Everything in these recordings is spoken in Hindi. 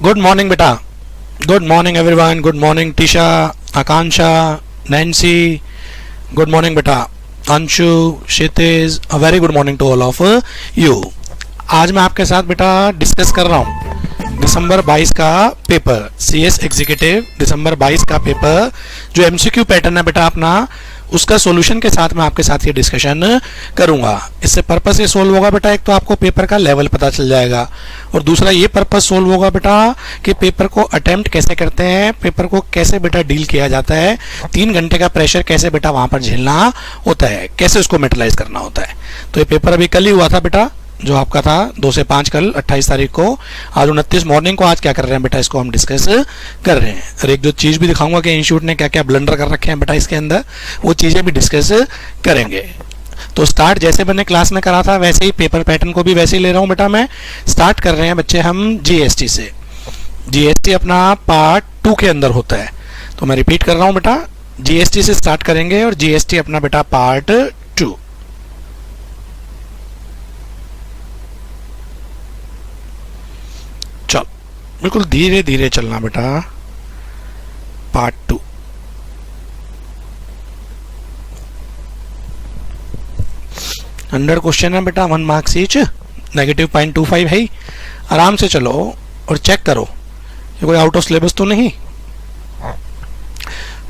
गुड मॉर्निंग बेटा. Good morning everyone. Good morning Tisha, Akanksha, Nancy. Good morning बेटा. Anshu, Kshitij, a very good morning to all of you. आज मैं आपके साथ बेटा डिस्कस कर रहा हूँ दिसंबर 22 का पेपर, CS एग्जीक्यूटिव दिसंबर 22 का पेपर जो MCQ पैटर्न है बेटा अपना, उसका सॉल्यूशन के साथ मैं आपके साथ ये डिस्कशन करूंगा. इससे पर्पस ये सोल्व होगा बेटा, एक तो आपको पेपर का लेवल पता चल जाएगा और दूसरा ये पर्पस सोल्व होगा बेटा कि पेपर को अटेम्प्ट कैसे करते हैं, पेपर को कैसे बेटा डील किया जाता है, 3 घंटे का प्रेशर कैसे बेटा वहां पर झेलना होता है, कैसे उसको मेटलाइज करना होता है. तो ये पेपर अभी कल ही हुआ था बेटा, जो आपका था 2 से 5 कल 28 तारीख को. आज 29 मॉर्निंग को आज क्या कर रहे हैं बेटा, इसको हम डिस्कस कर रहे हैं. और एक जो चीज़ भी दिखाऊंगा कि इंस्टीट्यूट ने क्या क्या ब्लंडर कर रखे हैं बेटा इसके अंदर, वो चीज़ें भी डिस्कस करेंगे. तो स्टार्ट जैसे मैंने क्लास में करा था वैसे ही पेपर पैटर्न को भी वैसे ही ले रहा हूँ बेटा मैं. स्टार्ट कर रहे हैं बच्चे हम GST से. GST अपना पार्ट 2 के अंदर होता है, तो मैं रिपीट कर रहा हूँ बेटा, GST से स्टार्ट करेंगे और GST अपना बेटा पार्ट 2. चल बिल्कुल धीरे धीरे चलना बेटा. पार्ट 2 100 क्वेश्चन है बेटा, 1 मार्क्स ईच, नेगेटिव 0.25 है. आराम से चलो और चेक करो ये कोई आउट ऑफ सिलेबस तो नहीं.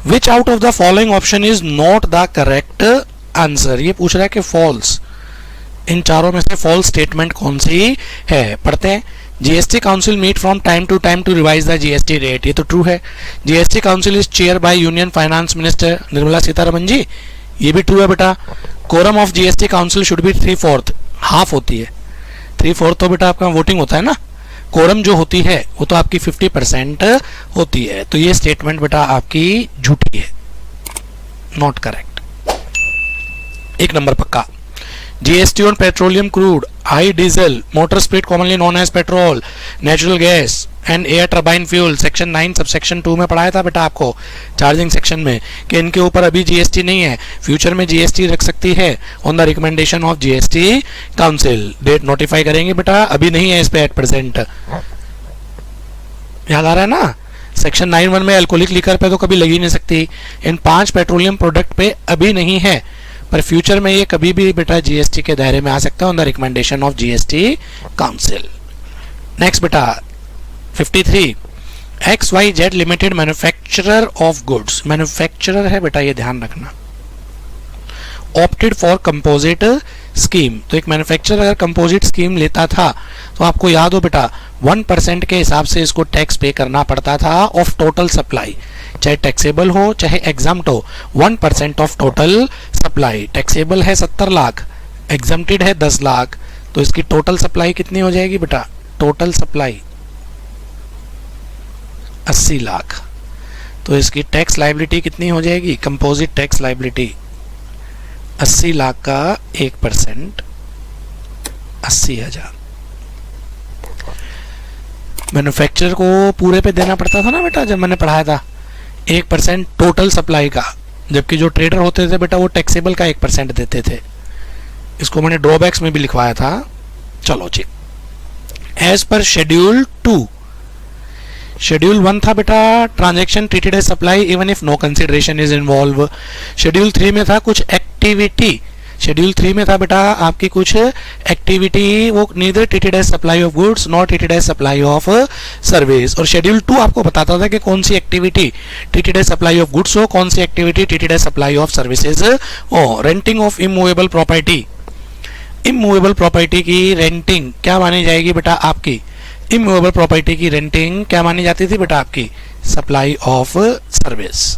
विच out of the following option is not the correct answer. ये पूछ रहा है कि फॉल्स, इन चारों में से फॉल्स स्टेटमेंट कौन सी है. पढ़ते हैं. GST council meet from time to time to revise the GST rate. ये तो ट्रू है. GST council is chair by union finance minister Nirmala Sitharaman ji. ये भी ट्रू है बेटा. Quorum of GST council should be 3/4, half होती है. 3/4 तो बेटा आपका वोटिंग होता है ना. कोरम जो होती है वो तो आपकी 50% होती है. तो ये स्टेटमेंट बेटा आपकी झूठी है, नॉट करेक्ट. 1 नंबर पक्का. GST on petroleum crude, high diesel, motor spirit commonly known as petrol, natural gas and air turbine fuel, section 9 subsection 2 में पढ़ाया था बेटा आपको चार्जिंग सेक्शन में कि इनके ऊपर अभी GST नहीं है, फ्यूचर में GST रख सकती है on the recommendation of GST council. Date notify करेंगे बेटा, अभी नहीं है इस पे एट प्रेजेंट. याद आ रहा है ना. सेक्शन 9(1) में अल्कोहलिक लिकर पे तो कभी लग ही नहीं सकती. इन 5 पेट्रोलियम प्रोडक्ट पे अभी नहीं है, पर फ्यूचर में ये कभी भी बेटा GST के दायरे में आ सकता है on the recommendation of GST council. Next बेटा 53. XYZ limited manufacturer of goods, manufacturer है बेटा, ये ध्यान रखना. Opted for composite scheme. तो एक मैन्युफैक्चरर अगर कंपोजिट स्कीम लेता था तो आपको याद हो बेटा 1% के हिसाब से इसको टैक्स पे करना पड़ता था ऑफ टोटल सप्लाई, चाहे टैक्सेबल हो चाहे एग्जम्प्ट हो. 1% ऑफ टोटल सप्लाई. टैक्सेबल है 70 लाख, एग्जम्प्टेड है 10 लाख, तो इसकी टोटल सप्लाई कितनी हो जाएगी बेटा. Total supply 80 lakh. तो इसकी टैक्स लायबिलिटी कितनी हो जाएगी, कंपोजिट टैक्स लायबिलिटी 80 लाख का 1% 80,000. मैन्युफैक्चरर को पूरे पे देना पड़ता था ना बेटा जब मैंने पढ़ाया था, 1% टोटल सप्लाई का, जबकि जो ट्रेडर होते थे बेटा वो टैक्सेबल का 1% देते थे. इसको मैंने ड्रॉबैक्स में भी लिखवाया था. चलो जी. एज पर शेड्यूल 2, शेड्यूल 1 था बेटा transaction treated as supply even if no consideration is involve. Schedule 3 में था कुछ एक्टिविटी, शेड्यूल 3 में था बेटा आपकी कुछ एक्टिविटी, वो neither treated as supply of goods not treated as supply of service. और शेड्यूल 2 आपको बताता था कि कौन सी activity treated as supply of goods हो, कौन सी activity treated as supply of services हो. Renting of immovable property. Immovable property की रेंटिंग क्या मानी जाएगी बेटा आपकी, इमूवेबल प्रॉपर्टी की रेंटिंग क्या मानी जाती थी बेटा आपकी, supply of service.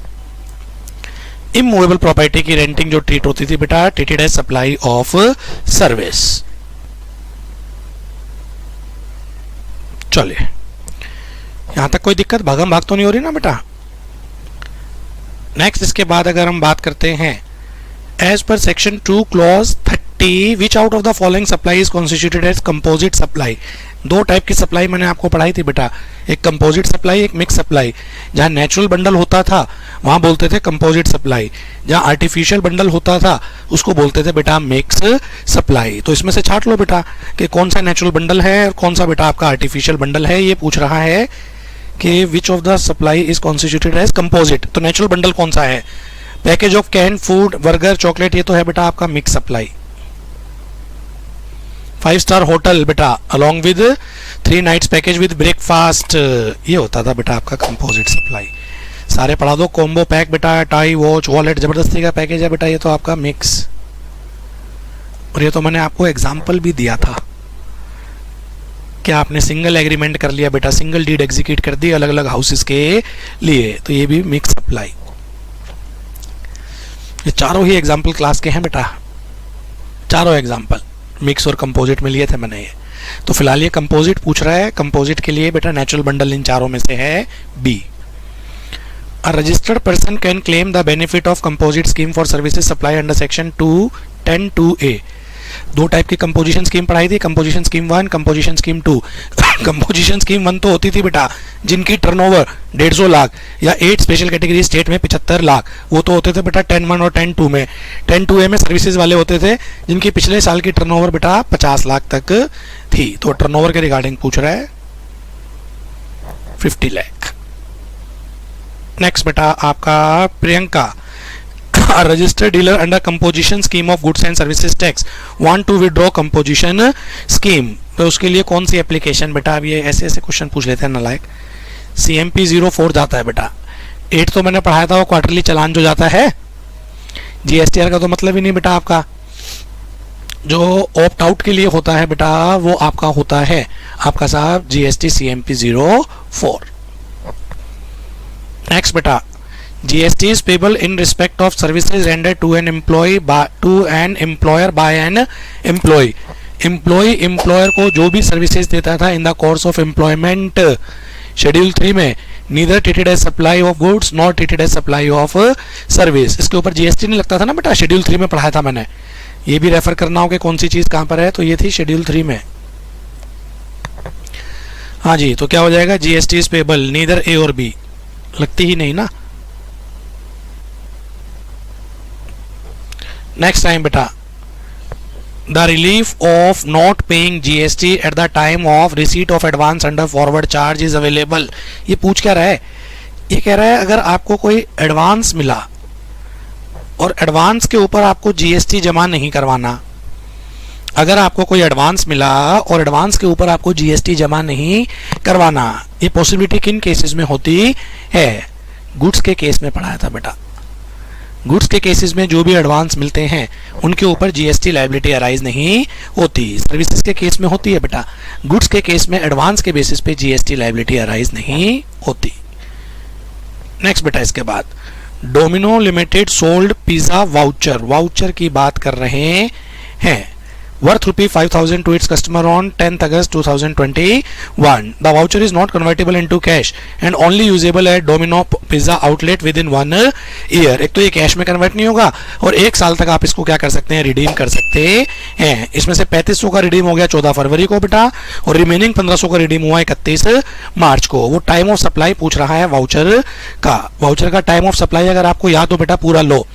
Immovable property की रेंटिंग जो ट्रीट होती थी बेटा treated as supply of service. चलिए यहां तक कोई दिक्कत भागम भाग तो नहीं हो रही ना बेटा. नेक्स्ट इसके बाद अगर हम बात करते हैं as per section 2 clause T, which out of the following supply is constituted as composite supply. दो टाइप की सप्लाई मैंने आपको पढ़ाई थी बेटा, एक कंपोजिट सप्लाई, एक मिक्स सप्लाई। जहाँ नेचुरल बंडल होता था वहाँ बोलते थे कंपोजिट सप्लाई, जहाँ आर्टिफिशियल बंडल होता था उसको बोलते थे बेटा मिक्स सप्लाई। तो इसमें से छाट लो बेटा कि कौन सा नेचुरल बंडल है और कौन सा बेटा आपका आर्टिफिशियल बंडल है। ये पूछ रहा है कि which of the supply is constituted as composite, तो नेचुरल बंडल कौन सा है? Package of can food, burger, chocolate, ये तो है बेटा आपका मिक्स सप्लाई। 5 स्टार होटल बेटा along with 3 nights package with breakfast, ये होता था बेटा आपका कंपोजिट सप्लाई। सारे पढ़ा दो। कॉम्बो पैक बेटा, टाई, वॉच, वॉलेट, जबरदस्ती का पैकेज है बेटा, ये तो आपका मिक्स। और ये तो मैंने आपको एग्जाम्पल भी दिया था कि आपने सिंगल एग्रीमेंट कर लिया बेटा, सिंगल डीड एग्जीक्यूट कर दी अलग अलग हाउसेस के लिए, तो ये भी मिक्स सप्लाई। ये चारों ही एग्जाम्पल क्लास के हैं बेटा, चारों एग्जाम्पल मिक्स और कंपोजिट में लिए थे मैंने ये। तो फिलहाल ये कंपोजिट पूछ रहा है, कंपोजिट के लिए बेटा नेचुरल बंडल इन चारों में से है B. A registered person can claim the benefit of composite scheme for services supply under section 210(2)(a। दो टाइप की कंपोजिशन स्कीम पढ़ाई थी, composition scheme 1, composition scheme 2। Composition scheme 1 तो होती थी बेटा जिनकी टर्नओवर 150 लाख या 8 स्पेशल कैटेगरी स्टेट में 75 लाख, वो तो होते थे बेटा 10(1) और 10(2) में। 10(2)(a) में सर्विसेज वाले होते थे जिनकी पिछले साल की टर्नओवर बेटा 50 लाख तक थी। तो टर्नओवर के रिगार्डिंग पूछ रहा है 50 लाख। नेक्स्ट बेटा आपका Priyanka, a registered dealer under composition scheme of goods and services tax want to withdraw composition scheme, तो उसके लिए कौन सी एप्लीकेशन बेटा? अब ये ऐसे ऐसे क्वेश्चन पूछ लेते हैं नालायक। CMP 04 जाता है बेटा, 8 तो मैंने पढ़ाया था वो क्वार्टरली चालान जो जाता है। GSTR का तो मतलब ही नहीं बेटा आपका, जो ऑप्ट आउट के लिए होता है बेटा वो आपका होता है आपका साहब GST CMP 04। नेक्स्ट बेटा, GST is payable in respect of services rendered to an employee by an employee। Employ employer को जो भी सर्विसेज देता था in the course of employment, schedule 3 में neither treated as supply of goods not treated as supply of service. इसके ऊपर GST नहीं लगता था ना बेटा, शेड्यूल 3 में पढ़ाया था मैंने। ये भी रेफर करना हो कि कौन सी चीज कहां पर है, तो ये थी शेड्यूल 3 में। हाँ जी, तो क्या हो जाएगा? GST is payable neither A और B, लगती ही नहीं ना। नेक्स्ट टाइम बेटा, the relief of not paying GST at the time of receipt of advance under forward charge is available. ये पूछ क्या रहा है? ये कह रहा है अगर आपको कोई एडवांस मिला और एडवांस के ऊपर आपको GST जमा नहीं करवाना, अगर आपको कोई एडवांस मिला और एडवांस के ऊपर आपको GST जमा नहीं करवाना, ये पॉसिबिलिटी किन केसेस में होती है? गुड्स के केस में पढ़ाया था बेटा। गुड्स के केसेस में जो भी एडवांस मिलते हैं उनके ऊपर GST लायबिलिटी अराइज नहीं होती। सर्विसेज के केस में होती है बेटा, गुड्स के केस में एडवांस के बेसिस पे GST लायबिलिटी अराइज नहीं होती। नेक्स्ट बेटा, इसके बाद domino limited sold pizza voucher, voucher की बात कर रहे हैं, worth ₹5,000 to its customer on 10th August 2021. The voucher is not convertible into cash and only usable at Domino Pizza outlet within 1 year। एक तो ये कैश में कन्वर्ट नहीं होगा और 1 साल तक आप इसको क्या कर सकते हैं? रिडीम कर सकते हैं। इसमें से 3500 का रिडीम हो गया 14 फरवरी को बेटा, और रिमेनिंग 1500 का रिडीम हुआ 31 मार्च को। वो टाइम ऑफ सप्लाई पूछ रहा है वाउचर का। वाउचर का टाइम ऑफ सप्लाई अगर आपको याद हो बेटा पूरा लो,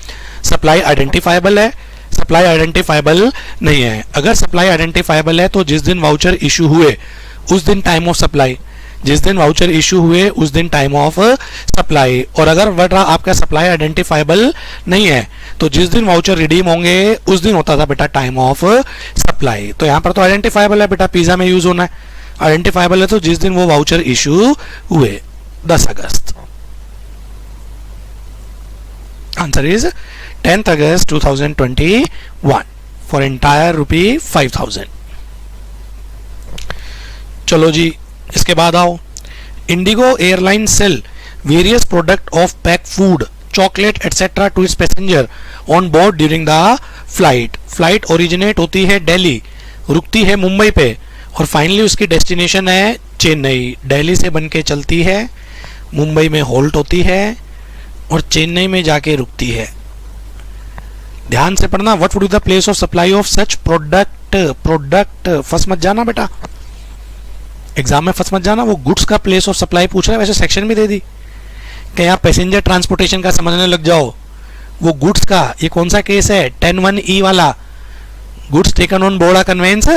सप्लाई आइडेंटिफाइबल है, सप्लाई आइडेंटिफाइबल नहीं है। अगर सप्लाई आइडेंटिफाइबल है तो जिस दिन वाउचर इशू हुए उस दिन टाइम ऑफ सप्लाई, जिस दिन वाउचर इशू हुए उस दिन टाइम ऑफ सप्लाई। और अगर बेटा आपका सप्लाई आइडेंटिफाइबल नहीं है तो जिस दिन वाउचर रिडीम होंगे उस दिन होता था बेटा टाइम ऑफ सप्लाई। तो यहाँ पर तो आइडेंटिफाइबल है बेटा, पिज्जा में यूज होना है, आइडेंटिफाइबल है तो जिस दिन वो वाउचर इशू हुए 10 अगस्त। Answer is 10th August 2021 for entire ₹5,000। चलो जी, इसके बाद आओ, IndiGo airline sell various product of pack food, chocolate etcetera to its passenger on board during the flight. Flight originate होती है दिल्ली, रुकती है मुंबई पे और फाइनली उसकी डेस्टिनेशन है चेन्नई। दिल्ली से बन के चलती है, मुंबई में होल्ट होती है और चेन्नई में जाके रुकती है। ध्यान से पढ़ना, what would be the place of supply of such product, product फंस मत जाना बेटा, एग्जाम में फंस मत जाना। वो गुड्स का प्लेस ऑफ सप्लाई पूछ रहा है, वैसे सेक्शन भी दे दी कि यहाँ पैसेंजर ट्रांसपोर्टेशन का समझने लग जाओ। वो गुड्स का, ये कौन सा केस है, 10(1)(e) वाला, goods taken on board conveyance,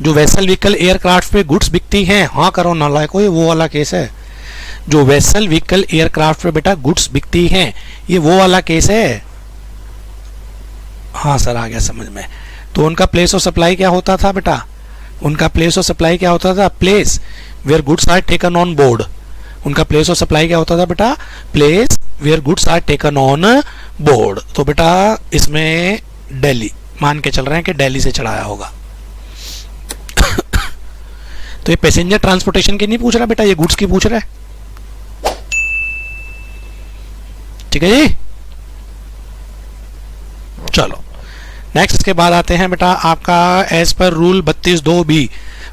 जो वेसल व्हीकल एयरक्राफ्ट पे गुड्स बिकती हैं, हाँ करो नालायको, ये वो वाला केस है। जो वेसल व्हीकल एयरक्राफ्ट पे बेटा गुड्स बिकती हैं, ये वो वाला केस है। हाँ सर, आ गया समझ में। तो उनका प्लेस ऑफ सप्लाई क्या होता था बेटा, उनका प्लेस ऑफ सप्लाई क्या होता था, place where goods are taken on board. उनका प्लेस ऑफ सप्लाई क्या होता था बेटा, place where goods are taken on board. तो बेटा इसमें दिल्ली मान के चल रहे हैं कि दिल्ली से चढ़ाया होगा। तो ये पैसेंजर ट्रांसपोर्टेशन की नहीं पूछ रहा बेटा, ये गुड्स की पूछ रहा है। ठीक है जी, चलो नेक्स्ट। इसके बाद आते हैं बेटा आपका as per rule 32(2)(b).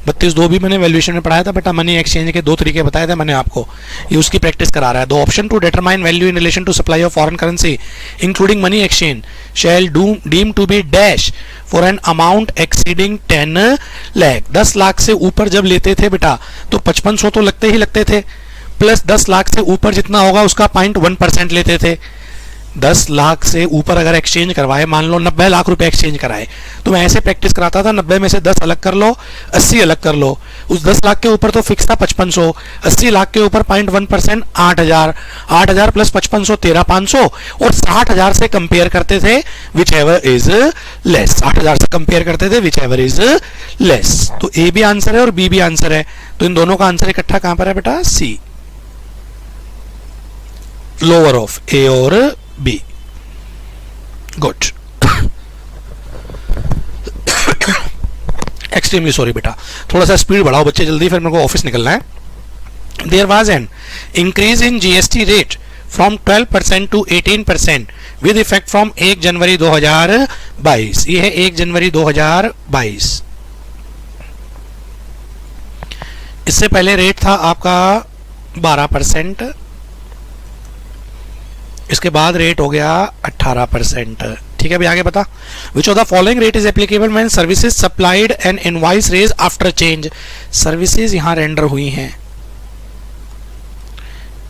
32(2)(b) मैंने वैल्यूएशन में पढ़ाया था बेटा, मनी एक्सचेंज के दो तरीके बताए थे मैंने आपको, ये उसकी प्रैक्टिस करा रहा है। दो option to determine value in relation to supply of foreign currency including money exchange shall deem to be dash for an amount exceeding 10 lakh. 10 lakh से ऊपर जब लेते थे बेटा तो 5500 तो लगते ही लगते थे, प्लस 10 लाख से ऊपर जितना होगा उसका 0.1% लेते थे। 10 लाख से ऊपर अगर एक्सचेंज करवाए, मान लो 90 लाख रुपए एक्सचेंज कराए, तो मैं ऐसे प्रैक्टिस कराता था, 90 में से 10 अलग कर लो, 80 अलग कर लो। उस 10 लाख के ऊपर तो फिक्स था 5500, 80 लाख के ऊपर 0.1% 8000, 8000 प्लस 5500 13500, और 60000 से कंपेयर करते थे विच एवर इज लेस। 8000 से कंपेयर करते थे विच एवर इज लेस। तो ए भी आंसर है और बी भी आंसर है, तो इन दोनों का आंसर इकट्ठा कहां पर है बेटा, सी, लोअर ऑफ ए और बी। गुड। एक्सट्रीमली सॉरी बेटा, थोड़ा सा स्पीड बढ़ाओ बच्चे जल्दी, फिर मेरे को ऑफिस निकलना है। There was an increase in GST rate from 12% to 18% with effect from 1 January 2022। ये है 1 जनवरी 2022। इससे पहले रेट था आपका 12%, इसके बाद रेट हो गया 18%। ठीक है, अभी आगे बता। विच of the following rate is applicable when services supplied and invoice raise after change. Services यहां रेंडर हुई हैं,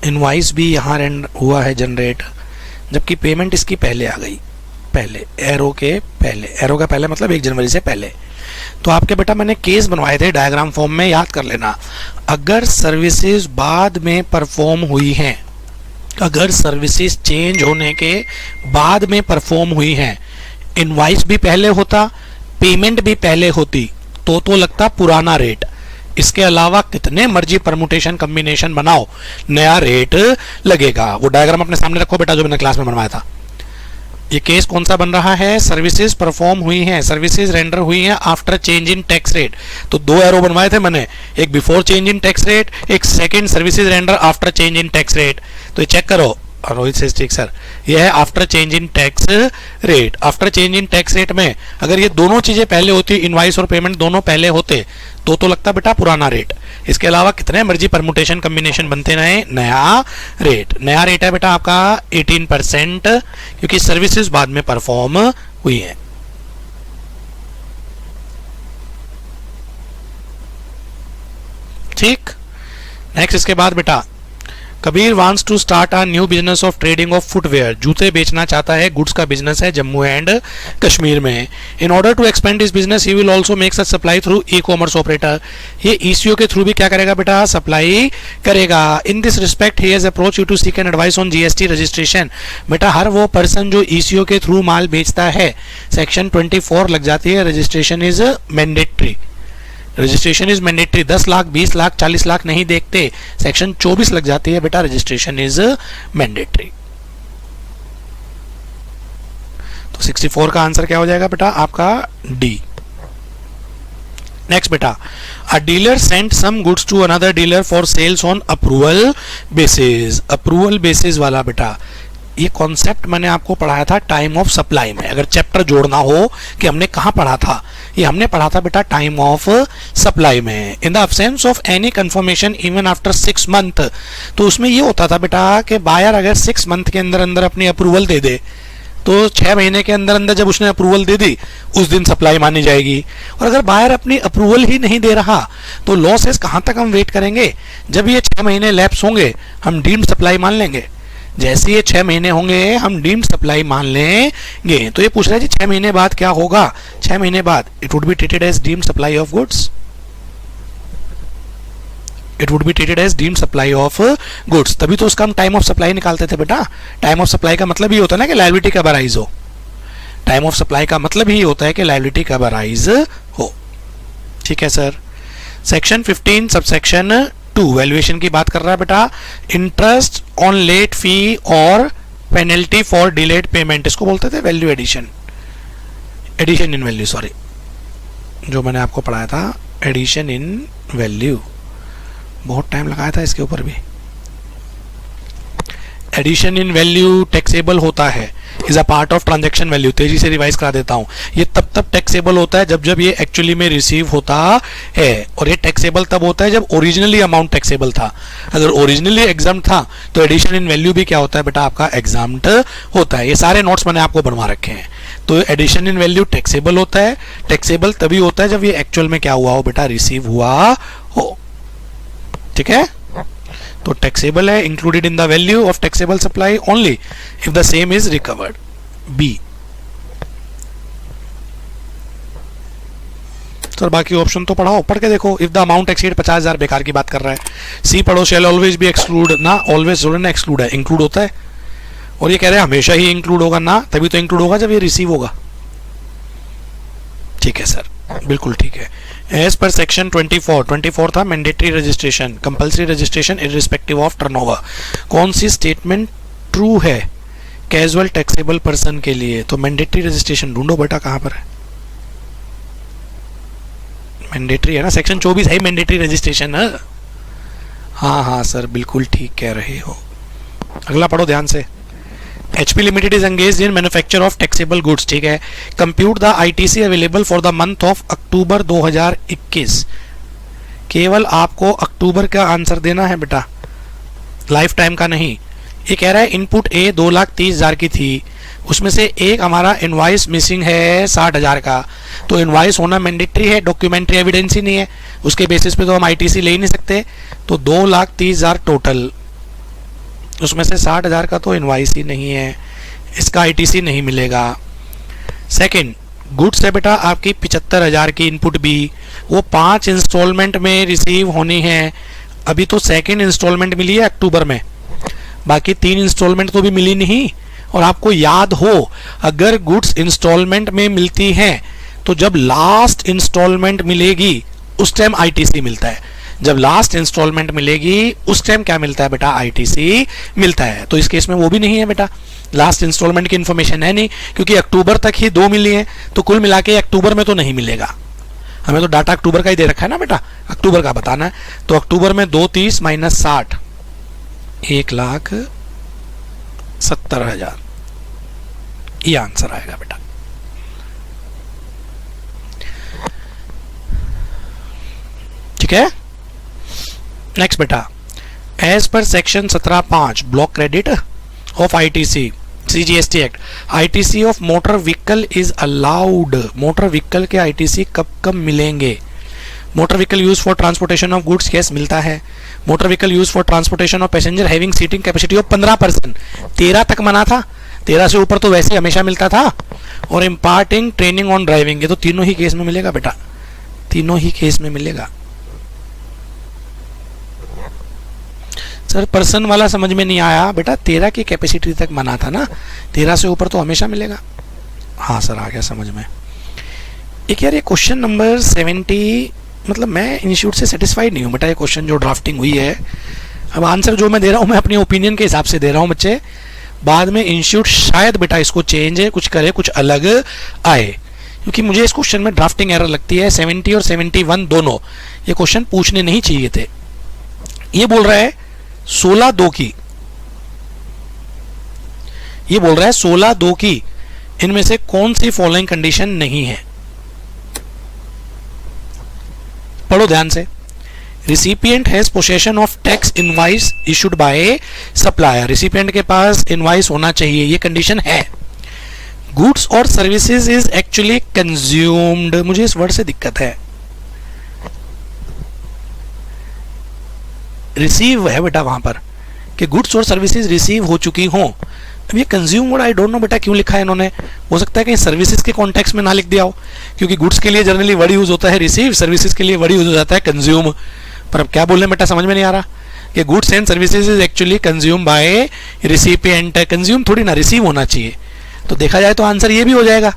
इनवॉइस भी यहां रेंडर हुआ है जनरेट, जबकि पेमेंट इसकी पहले आ गई, पहले एरो के पहले, एरो का पहले मतलब 1 जनवरी से पहले। तो आपके बेटा मैंने केस बनवाए थे डायग्राम फॉर्म में, याद कर लेना। अगर सर्विसेज बाद में परफॉर्म हुई हैं, अगर सर्विसेज चेंज होने के बाद में परफॉर्म हुई हैं, इनवॉइस भी पहले होता, पेमेंट भी पहले होती, तो लगता पुराना रेट। इसके अलावा कितने मर्जी परमुटेशन कॉम्बिनेशन बनाओ, नया रेट लगेगा। वो डायग्राम अपने सामने रखो बेटा जो मैंने क्लास में बनवाया था। ये केस कौन सा बन रहा है, सर्विसेज परफॉर्म हुई हैं, सर्विसेज रेंडर हुई हैं after change in tax rate. तो 2 एरो बनवाए थे मैंने, एक before change in tax rate, एक second services render after change in tax rate. तो ये चेक करो, रोहित से ठीक सर, ये है after change in tax rate. After change in tax rate में अगर ये दोनों चीजें पहले होती, इनवॉइस और पेमेंट दोनों पहले होते, तो लगता बेटा पुराना रेट। इसके अलावा कितने मर्जी परमुटेशन कॉम्बिनेशन बनते रहे, नया रेट। नया रेट है बेटा आपका 18%, क्योंकि सर्विसेज बाद में परफॉर्म हुई है। ठीक, नेक्स्ट इसके बाद बेटा Kabir wants to start a new business of trading of footwear. जूते बेचना चाहता है, गुड्स का बिजनेस है जम्मू एंड कश्मीर में। In order to expand this business he will also make such supply through e commerce operator. ये ईसीओ के थ्रू भी क्या करेगा बेटा, सप्लाई करेगा। In this respect he has approach you to seek an advice on GST registration. बेटा हर वो पर्सन जो ईसीओ के थ्रू माल बेचता है, सेक्शन 24 लग जाती है, registration is mandatory. Registration is mandatory. 10 lakh 20 lakh 40 lakh नहीं देखते, सेक्शन 24 लग जाती है बेटा, रजिस्ट्रेशन इज मैंडेटरी। तो 64 का आंसर क्या हो जाएगा बेटा आपका डी। नेक्स्ट बेटा, a dealer sent some goods to another dealer for sales on approval basis. Approval basis वाला बेटा, ये कॉन्सेप्ट मैंने आपको पढ़ाया था टाइम ऑफ सप्लाई में। अगर चैप्टर जोड़ना हो कि हमने कहाँ पढ़ा था, ये हमने पढ़ा था बेटा टाइम ऑफ सप्लाई में। In the absence of any confirmation even after 6 month. तो उसमें ये होता था बेटा कि बायर अगर 6 मंथ के अंदर अंदर अपनी अप्रूवल दे दे, तो 6 महीने के अंदर अंदर जब उसने अप्रूवल दे दी उस दिन सप्लाई मानी जाएगी। और अगर बायर अपनी अप्रूवल ही नहीं दे रहा तो लॉसेस कहाँ तक हम वेट करेंगे? जब ये 6 महीने लैप्स होंगे हम डीम्ड सप्लाई मान लेंगे। जैसे ये 6 महीने होंगे हम डीम्ड सप्लाई मान लेंगे। तो ये पूछ रहा है जी 6 महीने बाद क्या होगा? 6 महीने बाद it would be treated as deemed supply of goods. It would be treated as deemed supply of goods. तभी तो उसका हम टाइम ऑफ सप्लाई निकालते थे बेटा। टाइम ऑफ सप्लाई का मतलब ही होता है ना कि लायबिलिटी कब अराइज हो। टाइम ऑफ सप्लाई का मतलब ही होता है कि लायबिलिटी कब अराइज हो। ठीक है सर। सेक्शन 15 सबसेक्शन 2 वैल्यूएशन की बात कर रहा है बेटा। इंटरेस्ट ऑन लेट फी और पेनल्टी फॉर डिलेड पेमेंट, इसको बोलते थे value addition, addition in value, sorry, जो मैंने आपको पढ़ाया था एडिशन इन वैल्यू। बहुत टाइम लगाया था इसके ऊपर भी। एडिशन इन वैल्यू टैक्सेबल होता है, is a part of transaction value. तेजी से रिवाइज करा देता हूं, ये तब तब टैक्सेबल होता है जब जब ये एक्चुअली में रिसीव होता है, और ये टैक्सेबल तब होता है जब ओरिजिनली अमाउंट टैक्सेबल था। अगर ओरिजिनली एग्जाम्प्ट था तो एडिशन इन वैल्यू भी क्या होता है बेटा? आपका एग्जाम्प्ट होता है। ये सारे नोट्स मैंने आपको बनवा रखे हैं। तो एडिशन इन वैल्यू टैक्सेबल होता है। टैक्सेबल तभी होता है जब ये एक्चुअल में क्या हुआ हो बेटा? रिसीव हुआ हो। ठीक है, तो टैक्सेबल है, included in the value of taxable supply only if the same is recovered. B. Sir बाकी ऑप्शन तो पढ़ाओ, पढ़ के देखो। इफ द अमाउंट एक्सीड 50,000, बेकार की बात कर रहा है। सी पढ़ो, शैल ऑलवेज बी एक्सक्लूड ना, ऑलवेज थोड़ा ना एक्सक्लूड है, इंक्लूड होता है। और ये कह रहे हैं हमेशा ही इंक्लूड होगा ना, तभी तो इंक्लूड होगा जब ये रिसीव होगा। ठीक है सर, बिल्कुल ठीक है। एज पर सेक्शन 24 था mandatory registration, compulsory registration irrespective of turnover. कौन सी स्टेटमेंट ट्रू है कैजुअल टैक्सेबल पर्सन के लिए? तो मैंडेटरी रजिस्ट्रेशन ढूंढो बेटा, कहां पर है? मैंडेटरी है ना, सेक्शन 24 है मैंडेटरी रजिस्ट्रेशन है। हाँ हाँ सर, बिल्कुल ठीक कह रहे हो। अगला पढ़ो ध्यान से। HP Limited is engaged in manufacture of taxable goods। ठीक है, compute the ITC available for the month of October 2021। केवल आपको अक्टूबर का आंसर देना है बेटा, लाइफ टाइम का नहीं। ये कह रहा है इनपुट A 2,30,000 की थी, उसमें से एक हमारा इनवाइस मिसिंग है 60,000 का। तो इनवाइस होना मैंडेटरी है, डॉक्यूमेंट्री एविडेंस ही नहीं है, उसके बेसिस पे तो हम ITC ले ही नहीं सकते। तो 2,30,000 टोटल, उसमें से 60,000 का तो इनवाइस ही नहीं है, इसका ITC नहीं मिलेगा। सेकंड, गुड्स है बेटा आपकी 75,000 की इनपुट भी, वो 5 इंस्टॉलमेंट में रिसीव होनी है। अभी तो सेकंड इंस्टॉलमेंट मिली है अक्टूबर में, बाकी 3 इंस्टॉलमेंट तो भी मिली नहीं। और आपको याद हो, अगर गुड्स इंस्टॉलमेंट में मिलती हैं तो जब लास्ट इंस्टॉलमेंट मिलेगी उस टाइम ITC मिलता है। जब लास्ट इंस्टॉलमेंट मिलेगी उस टाइम क्या मिलता है बेटा? ITC मिलता है। तो इस केस में वो भी नहीं है बेटा, लास्ट इंस्टॉलमेंट की इन्फॉर्मेशन है नहीं, क्योंकि अक्टूबर तक ही 2 मिली है, तो कुल मिला के अक्टूबर में तो नहीं मिलेगा। हमें तो डाटा अक्टूबर का ही दे रखा है ना बेटा, अक्टूबर का बताना है। तो अक्टूबर में 230 माइनस 60, 1,70,000, ये आंसर आएगा बेटा। ठीक है, नेक्स्ट बेटा, as per section 17(5) block credit of ITC CGST act, ITC of motor vehicle is allowed. Motor vehicle के ITC कब कब मिलेंगे? Motor vehicle use for transportation of goods, case मिलता है। Motor vehicle use for transportation of passenger having seating capacity of 15%, 13 तक मना था, 13 से ऊपर तो वैसे ही हमेशा मिलता था। और इम्पार्टिंग ट्रेनिंग ऑन ड्राइविंग, ये तो तीनों ही केस में मिलेगा बेटा, तीनों ही केस में मिलेगा। सर पर्सन वाला समझ में नहीं आया बेटा, 13 की कैपेसिटी तक मना था ना, 13 से ऊपर तो हमेशा मिलेगा। हाँ सर आ गया समझ में। एक यार ये क्वेश्चन नंबर 70, मतलब मैं इंस्टीट्यूट से सेटिस्फाइड नहीं हूँ बेटा, ये क्वेश्चन जो ड्राफ्टिंग हुई है। अब आंसर जो मैं दे रहा हूँ मैं अपनी ओपिनियन के हिसाब से दे रहा हूँ बच्चे, बाद में इंस्टीट्यूट शायद बेटा इसको चेंज है, कुछ करे, कुछ अलग आए, क्योंकि मुझे इस क्वेश्चन में ड्राफ्टिंग एरर लगती है। 70 और 71 दोनों ये क्वेश्चन पूछने नहीं चाहिए थे। ये बोल रहा है 16(2) की, ये बोल रहा है 16(2) की इनमें से कौन सी फॉलोइंग कंडीशन नहीं है? पढ़ो ध्यान से। Recipient has possession of tax invoice issued by supplier, recipient के पास इनवाइस होना चाहिए, ये कंडीशन है। गुड्स और सर्विसेज इज एक्चुअली कंज्यूम्ड, मुझे इस वर्ड से दिक्कत है, रिसीव है बेटा वहां पर कि गुड्स और सर्विसेज रिसीव हो चुकी हों। अब ये consume word I don't know बेटा क्यों लिखा है इन्होंने, हो सकता है कहीं सर्विसेज के कॉन्टेक्स्ट में ना लिख दिया हो, क्योंकि गुड्स के लिए जनरली वर्ड यूज होता है रिसीव, सर्विसेज के लिए वर्ड यूज हो जाता है कंज्यूम। पर अब क्या बोल रहे हैं बेटा समझ में नहीं आ रहा कि goods and services is actually consume by recipient, consume थोड़ी ना रिसीव होना चाहिए। तो देखा जाए तो आंसर ये भी हो जाएगा।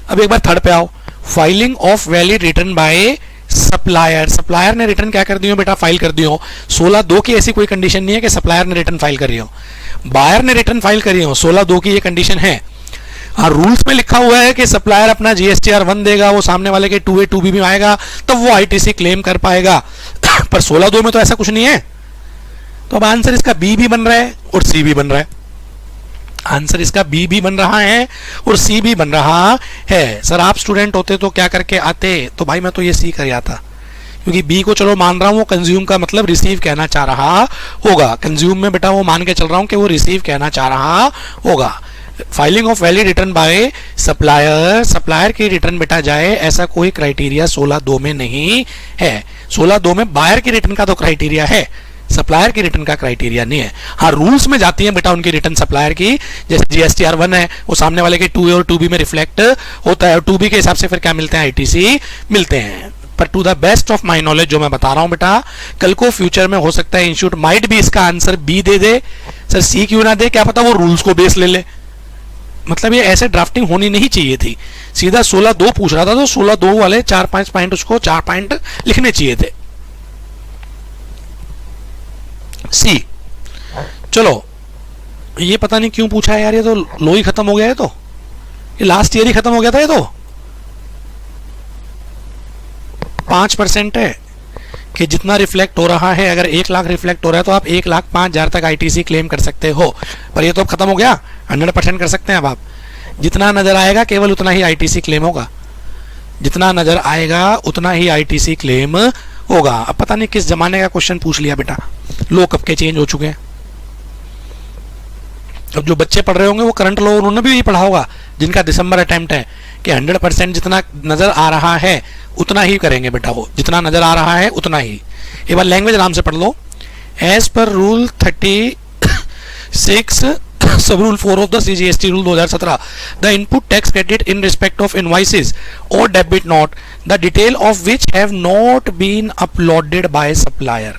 अब एक बार थर्ड पे आओ, filing of valid return by supplier, supplier ने रिटर्न क्या कर दी हो बेटा, फाइल कर दी हो। 16(2) की ऐसी कोई कंडीशन नहीं है कि सप्लायर ने रिटर्न फाइल करी हो, बायर ने रिटर्न फाइल करी हो, 16(2) की ये कंडीशन है। हाँ, रूल्स में लिखा हुआ है कि सप्लायर अपना GSTR 1 देगा, वो सामने वाले के 2A 2B में आएगा तब वो ITC क्लेम कर पाएगा। पर 16(2) में तो ऐसा कुछ नहीं है। तो अब आंसर इसका B भी बन रहा है और C भी बन रहा है। आंसर इसका B भी बन रहा है और C भी बन रहा है। सर आप स्टूडेंट होते तो क्या करके आते, तो भाई मैं तो ये C कर आता, क्योंकि B को चलो मान रहा हूँ वो कंज्यूम का मतलब रिसीव कहना चाह रहा होगा, कंज्यूम में बेटा वो मान के चल रहा हूँ कि वो रिसीव कहना चाह रहा होगा। Filing of valid return by supplier, supplier की रिटर्न बेटा जाए ऐसा कोई क्राइटेरिया 16(2) में नहीं है। 16(2) में बायर की रिटर्न का तो क्राइटेरिया है, सप्लायर की रिटर्न का क्राइटेरिया नहीं है। हाँ, रूल्स में जाती है बेटा उनकी रिटर्न सप्लायर की, जैसे GSTR 1 है वो सामने वाले के 2A और 2B में रिफ्लेक्ट होता है और 2B के हिसाब से फिर क्या मिलते हैं, ITC मिलते हैं। पर to the best of my knowledge जो मैं बता रहा हूं बेटा, कल को फ्यूचर में हो सकता है इंस्टीट्यूट माइट भी इसका आंसर B दे दे, सर C क्यों ना दे, क्या पता वो रूल्स को बेस ले ले। मतलब ये ऐसे ड्राफ्टिंग होनी नहीं चाहिए थी, सीधा 16(2) पूछ रहा था तो 16(2) वाले 4-5 पॉइंट उसको 4 पॉइंट लिखने चाहिए थे। C, चलो ये पता नहीं क्यों पूछा है यार, ये तो लो ही खत्म हो गया है, तो ये लास्ट ईयर ही खत्म हो गया था, ये तो 5% है कि जितना रिफ्लेक्ट हो रहा है, अगर 1 लाख रिफ्लेक्ट हो रहा है तो आप 1,05,000 तक ITC क्लेम कर सकते हो। पर ये तो अब खत्म हो गया, 100% कर सकते हैं अब आप। जितना नजर आएगा केवल उतना ही ITC क्लेम होगा, जितना नजर आएगा उतना ही ITC क्लेम होगा। अब पता नहीं किस जमाने का क्वेश्चन पूछ लिया बेटा, लो कब के चेंज हो चुके हैं। अब जो बच्चे पढ़ रहे होंगे वो करंट लो उन्होंने भी यही पढ़ा होगा, जिनका दिसंबर अटेम्प्ट है कि 100% जितना नजर आ रहा है उतना ही करेंगे बेटा, वो जितना नजर आ रहा है उतना ही। एक बार लैंग्वेज आराम से पढ़ लो। As per rule 36 sub rule 4 of the CGST rule 2017, the input tax credit in respect of invoices और debit note the detail of which have not been uploaded by supplier.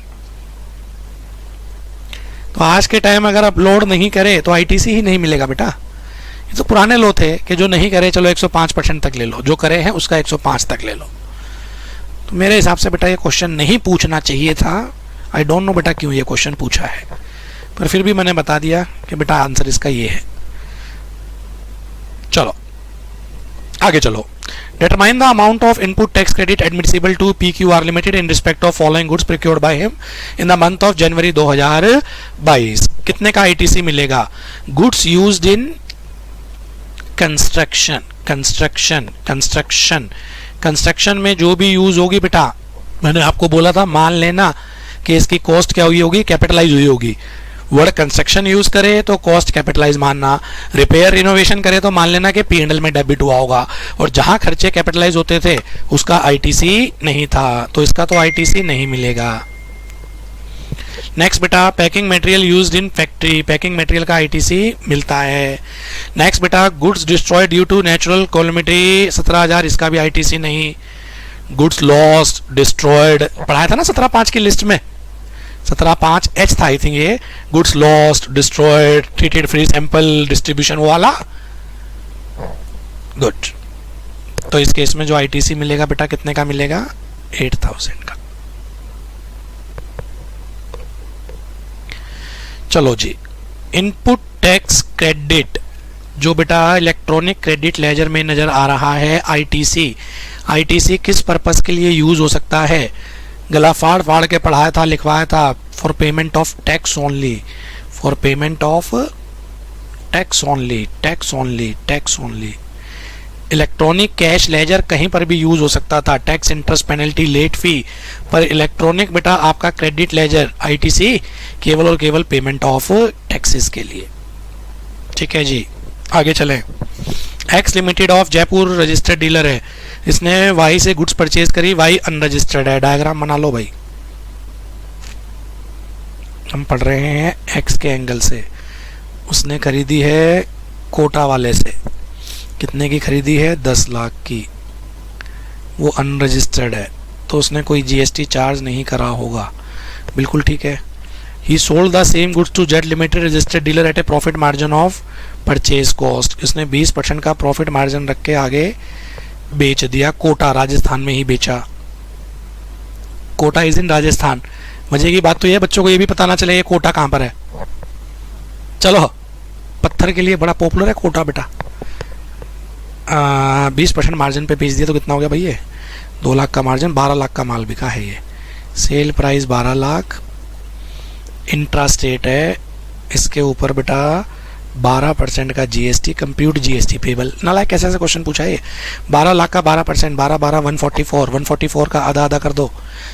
तो आज के टाइम अगर अपलोड नहीं करे तो ITC ही नहीं मिलेगा बेटा। ये तो पुराने लो थे कि जो नहीं करे चलो 105% तक ले लो, जो करे हैं उसका 105 तक ले लो। तो मेरे हिसाब से बेटा ये क्वेश्चन नहीं पूछना चाहिए था। आई डोंट नो बेटा क्यों ये क्वेश्चन पूछा है, पर फिर भी मैंने बता दिया कि बेटा आंसर इसका ये है। चलो आगे चलो। Determine the amount of input tax credit admissible to PQR Limited in respect of following goods procured by him in the month of January 2022। कितने का ITC मिलेगा? Goods used in कंस्ट्रक्शन में जो भी यूज होगी बेटा, मैंने आपको बोला था मान लेना कि इसकी कॉस्ट क्या हुई होगी, कैपिटलाइज हुई होगी। वर्ड कंस्ट्रक्शन यूज करे तो कॉस्ट कैपिटलाइज मानना, रिपेयर रिनोवेशन करे तो मान लेना कि P&L में डेबिट हुआ होगा, और जहां खर्चे कैपिटलाइज होते थे उसका ITC नहीं था, तो इसका तो ITC नहीं मिलेगा। नेक्स्ट बेटा, packing material used in factory, packing material का ITC मिलता है। नेक्स्ट बेटा, goods destroyed due to natural calamity 17,000, इसका भी ITC नहीं। गुड्स लॉस्ट डिस्ट्रॉयड पढ़ाया था ना 17.5 की लिस्ट में, 17.5H था आई थिंक ये, goods lost destroyed treated free sample distribution वाला। गुड, तो इस केस में जो ITC मिलेगा बेटा कितने का मिलेगा, 8,000 का। चलो जी, इनपुट टैक्स क्रेडिट जो बेटा इलेक्ट्रॉनिक क्रेडिट लेजर में नजर आ रहा है ITC किस पर्पस के लिए यूज हो सकता है? गला फाड़ फाड़ के पढ़ाया था, लिखवाया था, for payment of tax only, for payment of tax only, tax only, tax only. Electronic cash ledger कहीं पर भी यूज हो सकता था, tax interest penalty late fee, पर इलेक्ट्रॉनिक बेटा आपका क्रेडिट लेजर ITC केवल और केवल पेमेंट ऑफ टैक्सेस के लिए। ठीक है जी, आगे चलें। X limited of Jaipur registered dealer है, इसने वाई से गुड्स परचेज करी, वाई अनरजिस्टर्ड है, डायग्राम बना लो भाई। हम पढ़ रहे हैं एक्स के एंगल से। उसने खरीदी है कोटा वाले से, कितने की खरीदी है? 10 लाख की। वो अनरजिस्टर्ड है तो उसने कोई जीएसटी चार्ज नहीं करा होगा, बिल्कुल ठीक है। He sold the same goods to Jet limited registered dealer at a profit margin of purchase cost, इसने 20% का प्रॉफिट मार्जिन रख के आगे बेच दिया। कोटा राजस्थान में ही बेचा, कोटा इज इन राजस्थान। मजे की बात तो ये बच्चों को ये भी पता ना चले ये कोटा कहाँ पर है। चलो, पत्थर के लिए बड़ा पॉपुलर है कोटा बेटा। 20% मार्जिन पे बेच दिया तो कितना हो गया भाई? ये 2 लाख का मार्जिन, 12 लाख का माल बिका है। ये sale price 12 lakh, intra state है, इसके ऊपर बेटा 12% का जीएसटी, कंप्यूट जीएसटी पेबल। नालायक कैसे ऐसे क्वेश्चन पूछा है? 12 लाख का 12%, 12 12 144, 144 का आधा आधा कर दो,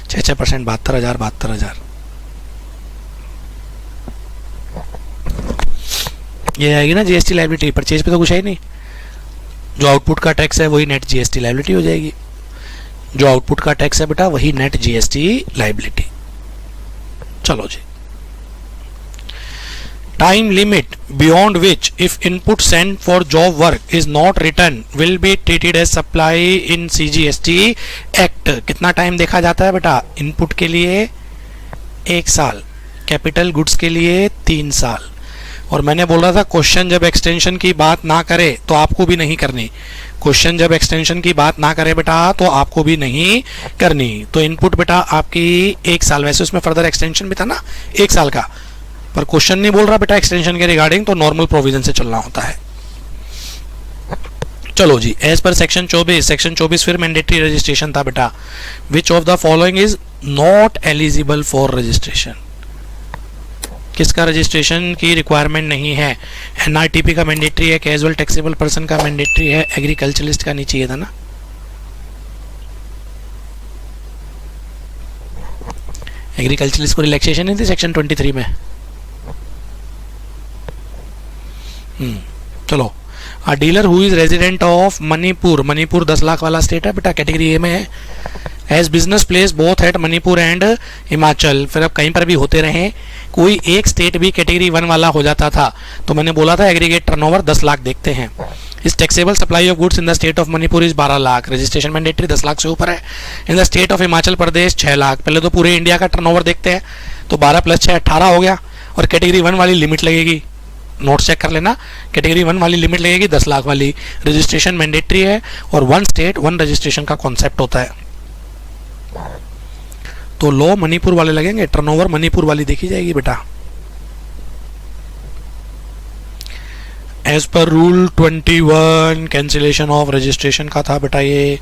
6% 72,000, 72,000। ये आएगी ना जीएसटी लायबिलिटी। परचेज पे तो कुछ है ही नहीं, जो आउटपुट का टैक्स है वही नेट जीएसटी लायबिलिटी हो जाएगी। जो आउटपुट का टैक्स है बेटा वही नेट जीएसटी लायबिलिटी। चलो जी, time limit beyond which if input sent for job work is not return will be treated as supply in CGST act. कितना टाइम देखा जाता है बेटा? इनपुट के लिए 1 साल, कैपिटल गुड्स के लिए 3 साल। और मैंने बोला था क्वेश्चन जब एक्सटेंशन की बात ना करे तो आपको भी नहीं करनी। क्वेश्चन जब एक्सटेंशन की बात ना करे बेटा तो आपको भी नहीं करनी। तो इनपुट बेटा आपकी 1 साल, वैसे उसमें फर्दर एक्सटेंशन भी था ना 1 साल का, पर क्वेश्चन नहीं बोल रहा बेटा एक्सटेंशन के रिगार्डिंग, तो नॉर्मल प्रोविजन से चलना होता है। चलो जी, एज पर सेक्शन 24, सेक्शन 24 फिर मैंडेटरी रजिस्ट्रेशन था बेटा। विच of the following is not eligible for registration? किसका रजिस्ट्रेशन की रिक्वायरमेंट नहीं है? एनआरटीपी का मैंडेटरी है, कैजुअल टैक्सेबल पर्सन का मैंडेटरी है, एग्रीकल्चरलिस्ट का नहीं चाहिए था ना। एग्रीकल्चरलिस्ट को रिलैक्सेशन नहीं थी सेक्शन 23 में। चलो, a dealer who is resident of Manipur, Manipur 10 lakh वाला स्टेट है बेटा, कैटेगरी ए में है। As business place both at Manipur and Himachal, फिर अब कहीं पर भी होते रहे, कोई एक स्टेट भी कैटेगरी 1 वाला हो जाता था तो मैंने बोला था एग्रीगेट टर्नओवर 10 लाख देखते हैं। इस taxable supply of goods in the state of Manipur is 12 lakh, registration mandatory 10 lakh से ऊपर है। In the state of Himachal Pradesh 6 lakh. पहले तो पूरे इंडिया का टर्नओवर देखते हैं, तो 12 + 6 18 हो गया, और कैटेगरी 1 वाली लिमिट लगेगी, नोट चेक कर लेना, कैटेगरी 1 वाली लिमिट लगेगी 10 लाख वाली। रजिस्ट्रेशन मैंडेटरी है और 1 स्टेट 1 रजिस्ट्रेशन का कॉन्सेप्ट होता है, तो लो मणिपुर वाले लगेंगे, टर्नओवर मणिपुर वाली देखी जाएगी बेटा। एज पर रूल 21 कैंसिलेशन ऑफ रजिस्ट्रेशन का था बेटा ये।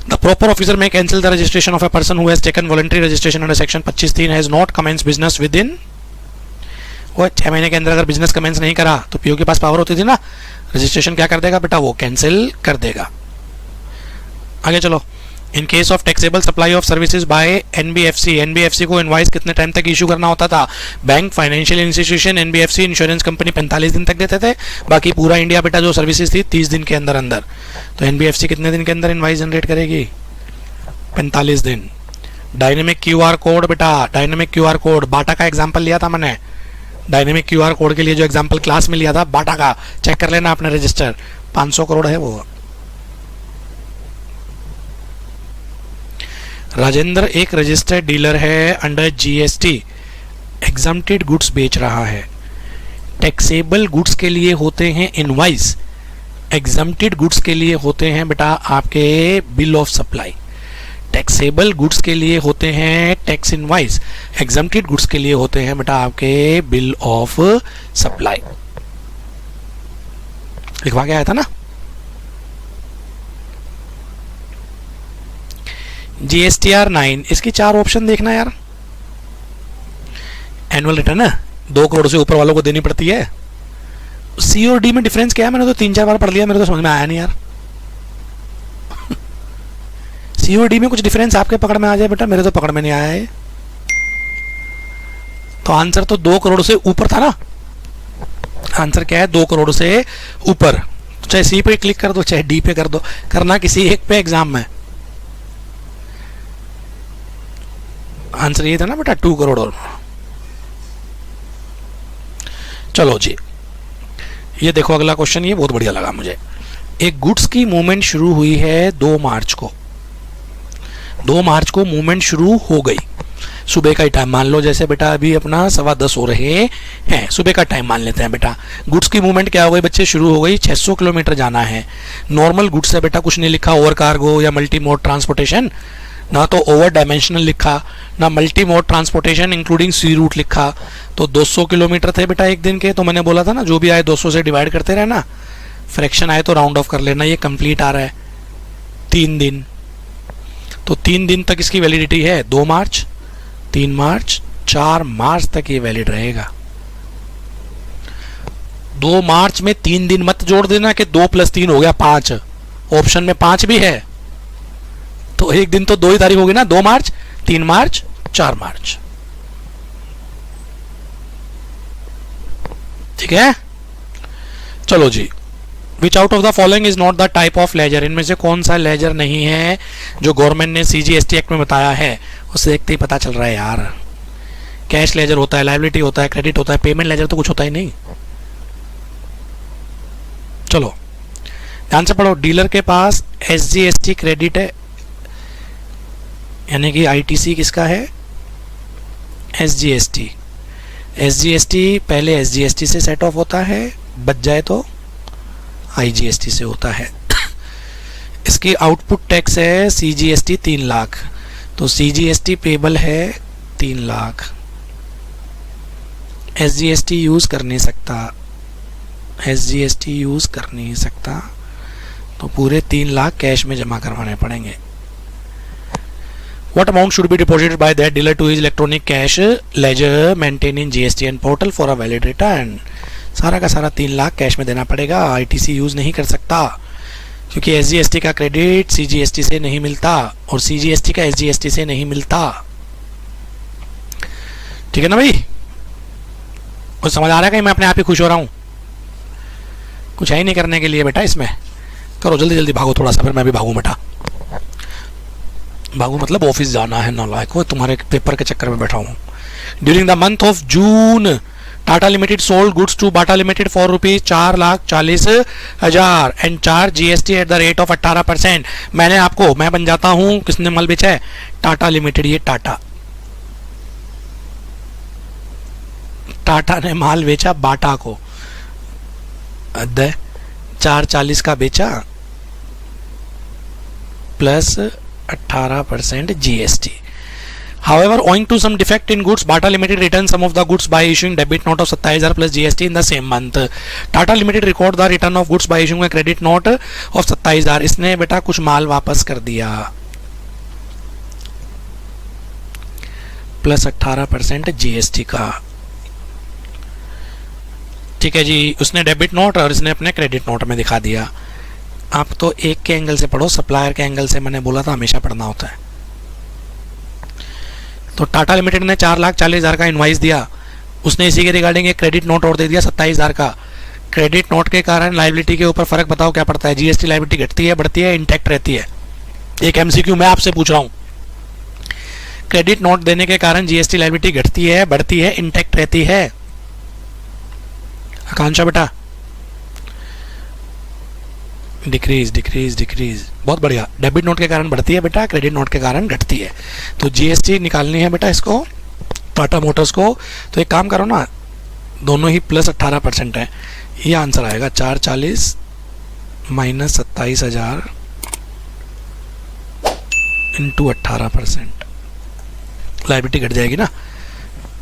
The proper officer may cancel the registration of a person who has taken voluntary registration under section 25(3) has not commence business within. वो 6 महीने के अंदर अगर बिजनेस कमेंस नहीं करा तो पीओ के पास पावर होती थी ना, रजिस्ट्रेशन क्या कर देगा बेटा? वो कैंसिल कर देगा। आगे चलो, इन case of taxable supply of services by NBFC, NBFC को इनवॉइस कितने टाइम तक इशू करना होता था? Bank, financial institution, NBFC, insurance company 45 दिन तक देते थे, बाकी पूरा इंडिया बेटा जो सर्विसेज थी 30 दिन के अंदर अंदर। तो एनबीएफसी कितने दिन के अंदर इनवॉइस जनरेट करेगी? 45 दिन। डायनेमिक क्यूआर कोड बेटा, डायनेमिक क्यूआर कोड, बाटा का एग्जाम्पल लिया था मैंने, डायनेमिक क्यूआर कोड के लिए जो एग्जाम्पल क्लास में लिया था बाटा का, चेक कर लेना अपने रजिस्टर, 500 करोड़ है वो। राजेंद्र एक रजिस्टर्ड डीलर है, अंडर जीएसटी एग्जम्प्टेड गुड्स बेच रहा है। टैक्सेबल गुड्स के लिए होते हैं इनवॉइस, एग्जम्प्टेड गुड्स के लिए होते हैं बेटा आपके bill of supply. Taxable goods के लिए होते हैं टैक्स इनवॉइस, एग्जम्प्टेड गुड्स के लिए होते हैं बेटा आपके बिल ऑफ सप्लाई। लिखवा के आया था ना। जीएसटीआर 9, इसकी 4 ऑप्शन देखना यार। एनुअल रिटर्न है, 2 करोड़ से ऊपर वालों को देनी पड़ती है। सी और डी में डिफरेंस क्या है? मैंने तो 3-4 बार पढ़ लिया, मेरे तो समझ में आया नहीं यार। सी और डी में कुछ डिफरेंस आपके पकड़ में आ जाए बेटा, मेरे तो पकड़ में नहीं आया है। तो आंसर तो 2 करोड़ से ऊपर था ना। आंसर क्या है? 2 करोड़ से ऊपर। तो चाहे सी पे क्लिक कर दो चाहे डी पे कर दो, करना किसी एक पे एग्जाम में। आंसर ये था ना बेटा 2 करोड़। और चलो जी, ये देखो अगला क्वेश्चन, ये बहुत बढ़िया लगा मुझे। एक गुड्स की मूवमेंट शुरू हुई है 2 मार्च को। 2 मार्च को मूवमेंट शुरू हो गई, सुबह का ही टाइम मान लो, जैसे बेटा अभी अपना 10:15 हो रहे हैं, सुबह का टाइम मान लेते हैं बेटा। गुड्स की मूवमेंट क्या हो गई बच्चे, शुरू हो गई। 600 किलोमीटर जाना है। नॉर्मल गुड्स है बेटा, कुछ नहीं लिखा ओवर कार्गो या मल्टी मोड ट्रांसपोर्टेशन, ना तो ओवर डायमेंशनल लिखा, ना मल्टी मोड ट्रांसपोर्टेशन इंक्लूडिंग सी रूट लिखा। तो 200 किलोमीटर थे बेटा एक दिन के। तो मैंने बोला था ना, जो भी आए 200 से डिवाइड करते रहना, फ्रैक्शन आए तो राउंड ऑफ कर लेना। ये कंप्लीट आ रहा है 3 दिन। तो 3 दिन तक इसकी वैलिडिटी है, 2 मार्च, 3 मार्च, 4 मार्च तक ये वैलिड रहेगा। 2 मार्च में 3 दिन मत जोड़ देना कि 2 + 3 हो गया 5, ऑप्शन में 5 भी है, तो एक दिन तो 2 ही तारीख होगी ना, 2 मार्च, 3 मार्च, 4 मार्च। ठीक है, चलो जी। Which out of the following is not the type of ledger, इनमें से कौन सा लेजर नहीं है जो गवर्नमेंट ने CGST एक्ट में बताया है। उससे देखते ही पता चल रहा है यार, कैश लेजर होता है, लायबिलिटी होता है, क्रेडिट होता है, पेमेंट लेजर तो कुछ होता ही नहीं। चलो ध्यान से पढ़ो। डीलर के पास SGST क्रेडिट है, यानी कि ITC किसका है, SGST। SGST पहले SGST से सेट ऑफ होता है, बच जाए तो IGST से होता है। इसकी आउटपुट टैक्स है CGST 3 लाख, तो CGST पेबल है 3 लाख। SGST यूज कर नहीं सकता, SGST यूज कर नहीं सकता, तो पूरे 3 लाख कैश में जमा करवाने पड़ेंगे। What amount should be deposited by that dealer to his electronic cash ledger maintained in GSTN portal for a valid return? सारा का सारा 3 लाख कैश में देना पड़ेगा। ITC यूज नहीं कर सकता क्योंकि SGST का क्रेडिट CGST से नहीं मिलता और CGST का SGST से नहीं मिलता। ठीक है ना भाई, कुछ समझ आ रहा है कि मैं अपने आप ही खुश हो रहा हूं? कुछ है ही नहीं करने के लिए बेटा इसमें। करो जल्दी जल्दी, भागो थोड़ा सा, फिर मैं भी भागूं बेटा। भागू मतलब ऑफिस जाना है, नालायक हो, तुम्हारे पेपर के चक्कर में बैठा हूँ। During the month of June Tata limited sold goods to Bata limited for ₹4,40,000 and charge GST at the rate of 18%। मैं बन जाता हूँ, किसने माल बेचा है, टाटा लिमिटेड। ये टाटा ने माल बेचा बाटा को, 440 का बेचा plus 18% GST. However, owing to some defect in goods, Bata Limited returned some of the goods by issuing debit note of 27,000 plus GST in the same month. Tata Limited record the return of goods by issuing a credit note of 27,000. इसने बेटा कुछ माल वापस कर दिया प्लस 18% GST का। ठीक है जी, उसने डेबिट नोट और इसने अपने क्रेडिट नोट में दिखा दिया। आप तो एक के एंगल से पढ़ो, सप्लायर के एंगल से मैंने बोला था हमेशा पढ़ना होता है। तो टाटा लिमिटेड ने 4,40,000 का इनवाइस दिया, उसने इसी के रिगार्डिंग एक क्रेडिट नोट और दे दिया 27,000 का। क्रेडिट नोट के कारण लायबिलिटी के ऊपर फर्क बताओ क्या पड़ता है? GST लायबिलिटी घटती है, बढ़ती है, इंटैक्ट रहती है? एक MCQ मैं आपसे पूछ रहा हूँ, क्रेडिट नोट देने के कारण GST लायबिलिटी घटती है, बढ़ती है, इंटैक्ट रहती है? आकांक्षा बेटा, डिक्रीज डिक्रीज डिक्रीज, बहुत बढ़िया। डेबिट नोट के कारण बढ़ती है बेटा, क्रेडिट नोट के कारण घटती है। तो GST निकालनी है बेटा इसको, टाटा मोटर्स को। तो एक काम करो ना, दोनों ही प्लस 18% है, ये आंसर आएगा 440 माइनस 27,000 इंटू 18%। लायबिलिटी घट जाएगी ना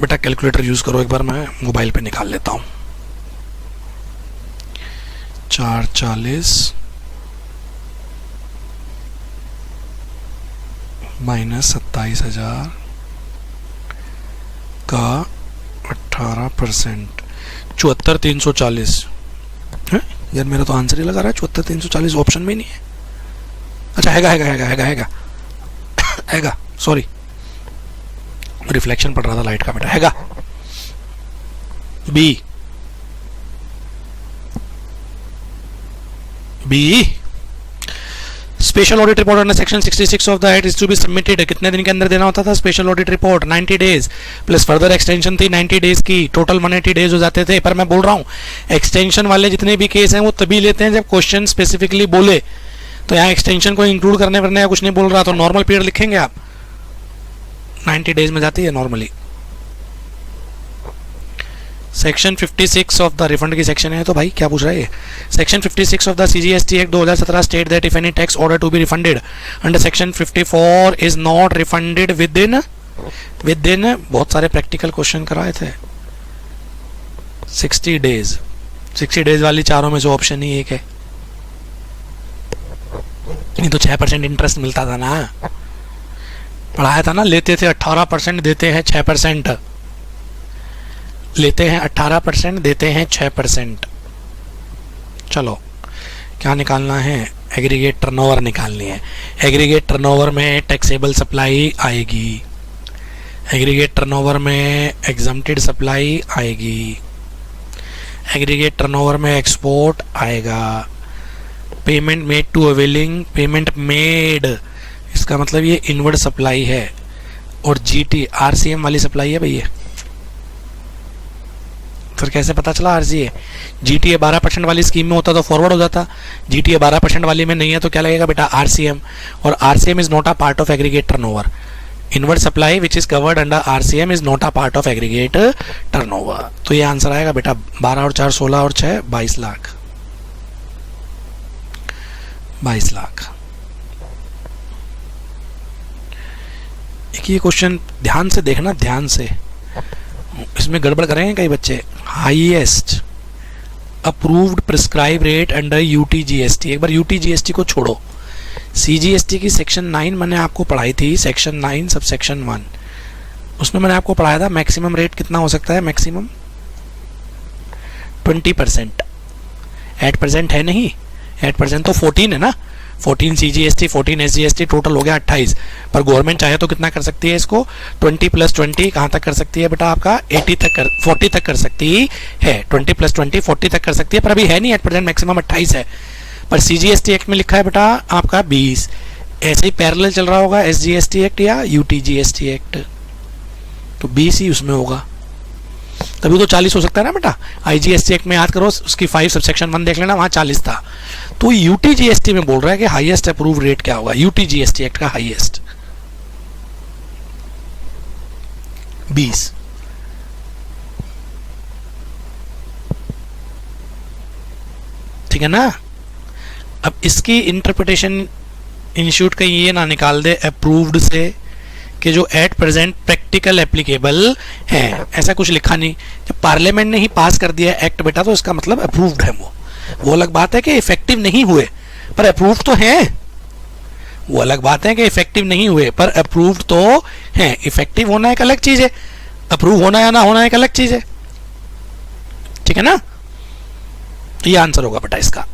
बेटा। कैलकुलेटर यूज करो एक बार, मैं मोबाइल पे निकाल लेता हूँ। 440 माइनस 27,000 का 18%, 74,340 है यार। मेरा तो आंसर ही लगा रहा है 74,340, ऑप्शन में नहीं है। अच्छा हैगा, सॉरी, रिफ्लेक्शन पड़ रहा था लाइट का बेटा। हैगा B, B. Special audit report under section 66 of the act is to be submitted, कितने दिन के अंदर देना होता था special audit report? 90 days plus further extension थी 90 डेज की, टोटल 180 डेज हो जाते थे। पर मैं बोल रहा हूँ एक्सटेंशन वाले जितने भी केस हैं वो तभी लेते हैं जब क्वेश्चन स्पेसिफिकली बोले, तो यहाँ एक्सटेंशन को इंक्लूड करने वरने कुछ नहीं बोल रहा, तो नॉर्मल पीरियड लिखेंगे आप, 90 डेज में जाती है normally. Section 56 of the refund की सेक्शन है, तो भाई क्या पूछ रहा है ये? Section 56 of the CGST act 2017 state that if any tax order to be refunded under section 54 is not refunded within बहुत सारे प्रैक्टिकल क्वेश्चन कराए थे 60 डेज। 60 डेज वाली चारों में से ऑप्शन ही एक है, नहीं तो 6% इंटरेस्ट मिलता था ना, पढ़ाया था ना, लेते थे 18% देते हैं 6%, लेते हैं 18% देते हैं 6%। चलो क्या निकालना है? एग्रीगेट टर्नओवर निकालनी है। एग्रीगेट टर्नओवर में टैक्सेबल सप्लाई आएगी, एग्रीगेट टर्नओवर में एग्जम्प्टेड सप्लाई आएगी, एग्रीगेट टर्नओवर में एक्सपोर्ट आएगा, payment made to availing, payment made इसका मतलब ये इनवर्ड सप्लाई है, और GT RCM वाली सप्लाई है भैया। फिर कैसे पता चला RCA? GTA 12% वाली स्कीम में होता तो फॉरवर्ड हो जाता, GTA 12% वाली में नहीं है तो क्या लगेगा बेटा? RCM, और RCM is not a part of aggregate turnover. Inward supply which is covered under RCM is not a part of aggregate turnover. तो ये आंसर आएगा बेटा 12 और 4 16 और 6 22 लाख। 22 लाख। एक ये क्वेश्चन ध्यान से देखना, ध्यान से, इसमें गड़बड़ करेंगे कई बच्चे। Highest approved prescribe rate under UTGST, एक बार UTGST को छोड़ो, CGST की सेक्शन 9 मैंने आपको पढ़ाई थी, सेक्शन 9 सब सेक्शन 1, उसमें मैंने आपको पढ़ाया था मैक्सिमम रेट कितना हो सकता है? मैक्सिमम 20%। एट प्रेजेंट है नहीं, एट प्रेजेंट तो 14 है ना, 14 CGST 14 SGST, टोटल हो गया 28। पर गवर्नमेंट चाहे तो कितना कर सकती है इसको? 20 + 20 कहाँ तक कर सकती है बेटा? आपका 80 तक 40 तक कर सकती है। 20 + 20 40 तक कर सकती है, पर अभी है नहीं, एट प्रेजेंट मैक्सिमम 28 है। पर CGST एक्ट में लिखा है बेटा आपका 20। ऐसे ही पैरेलल चल रहा होगा SGST एक्ट या UTGST एक्ट, तो 20 ही उसमें होगा, तभी तो 40 हो सकता है ना बेटा। IGST एक्ट में याद करो, उसकी 5 सबसेक्शन 1 देख लेना, वहाँ 40 था। तो UTGST में बोल रहा है कि हाईएस्ट अप्रूव रेट क्या होगा? UTGST एक्ट का हाईएस्ट 20। ठीक है ना? अब इसकी इंटरप्रिटेशन इंस्टीट्यूट का ये ना निकाल दे अप्रूव्ड से कि जो एट प्रेजेंट प्रैक्टिकल एप्लीकेबल है, ऐसा कुछ लिखा नहीं। जब पार्लियामेंट ने ही पास कर दिया एक्ट बेटा, तो इसका मतलब अप्रूव्ड है। वो अलग बात है कि इफेक्टिव नहीं हुए, पर अप्रूव तो हैं। वो अलग बात है कि इफेक्टिव नहीं हुए, पर अप्रूव्ड तो हैं। इफेक्टिव होना एक अलग चीज है, अप्रूव होना या ना होना एक अलग चीज है। ठीक है ना? ये आंसर होगा बेटा इसका।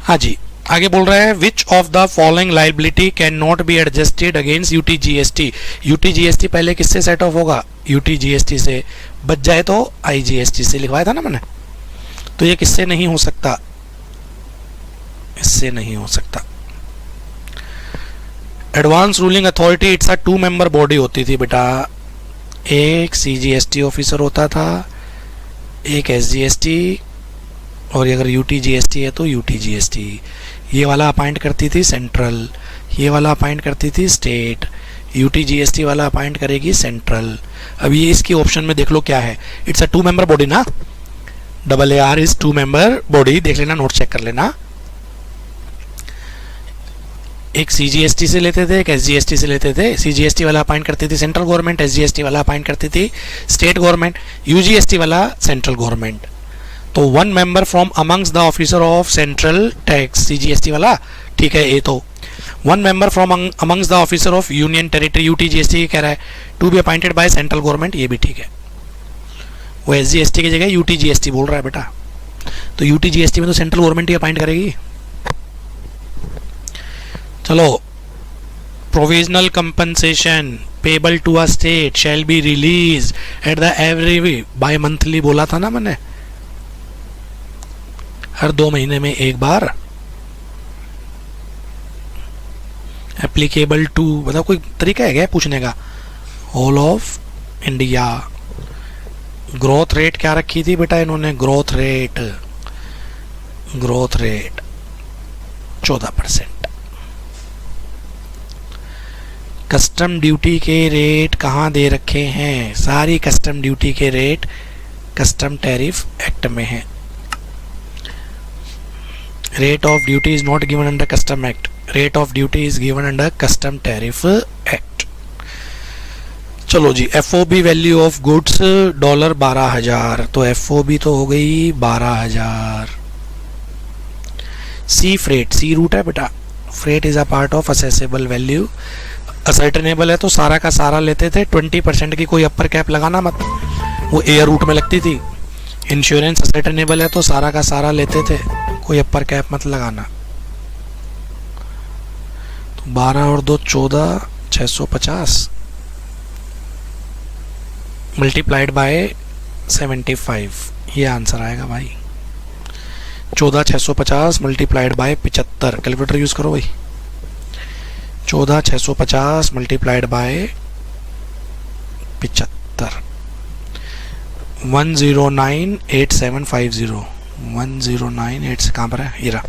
हाँ जी, आगे बोल रहा है विच of the following liability can not be adjusted against UTGST। UTGST पहले किससे सेट ऑफ होगा? UTGST से, बच जाए तो IGST से। लिखवाया था ना मैंने, तो ये किससे नहीं हो सकता? इससे नहीं हो सकता। Advance ruling authority it's a 2 member body होती थी बेटा। एक CGST ऑफिसर होता था, एक SGST, और अगर UTGST है तो UTGST। ये वाला अपॉइंट करती थी सेंट्रल, ये वाला अपॉइंट करती थी स्टेट, UTGST वाला अपॉइंट करेगी सेंट्रल। अब ये इसकी ऑप्शन में देख लो क्या है, इट्स अ 2 मेंबर बॉडी ना, AAR इज 2 मेंबर बॉडी। देख लेना, नोट चेक कर लेना। एक CGST से लेते थे, एक SGST से लेते थे। CGST वाला अपॉइंट करती थी सेंट्रल गवर्नमेंट, SGST वाला अपॉइंट करती थी स्टेट गवर्नमेंट, UGST वाला सेंट्रल गवर्नमेंट। तो 1 member from amongst the officer of central tax, CGST वाला, ठीक है। ये तो 1 member from amongst the officer of union territory, UTGST कह रहा है, to be appointed by central government, ये भी ठीक है। वो SGST की जगह UTGST बोल रहा है बेटा, तो UTGST में तो सेंट्रल गवर्नमेंट ही अपॉइंट करेगी। चलो, provisional compensation payable to a state shall be release at the every bimonthly, बोला था ना मैंने, हर 2 महीने में एक बार एप्लीकेबल टू, मतलब कोई तरीका है क्या पूछने का? Whole of India. Growth rate क्या रखी थी बेटा इन्होंने? Growth rate 14%। कस्टम ड्यूटी के रेट कहाँ दे रखे हैं? सारी कस्टम ड्यूटी के रेट कस्टम टैरिफ एक्ट में है। Rate of duty is not given under custom act, rate of duty is given under custom tariff act. चलो जी, FOB वैल्यू ऑफ गुड्स $12,000, तो FOB तो हो गई 12,000। सी फ्रेट, सी रूट है बेटा, freight is a part of accessible value. Ascertainable है तो सारा का सारा लेते थे, 20% की कोई अपर कैप लगाना मत, वो एयर रूट में लगती थी। इंश्योरेंस असर्टेनेबल है तो सारा का सारा लेते थे, कोई अपर कैप मत लगाना। तो 12 और 2 14, 650 मल्टीप्लाइड बाय 75, ये आंसर आएगा भाई। 14,650 मल्टीप्लाइड बाय 75, कैलकुलेटर यूज करो भाई। 14,650 मल्टीप्लाइड बाय 75, 1098750। 109,8 कहाँ पर है? ये रहा।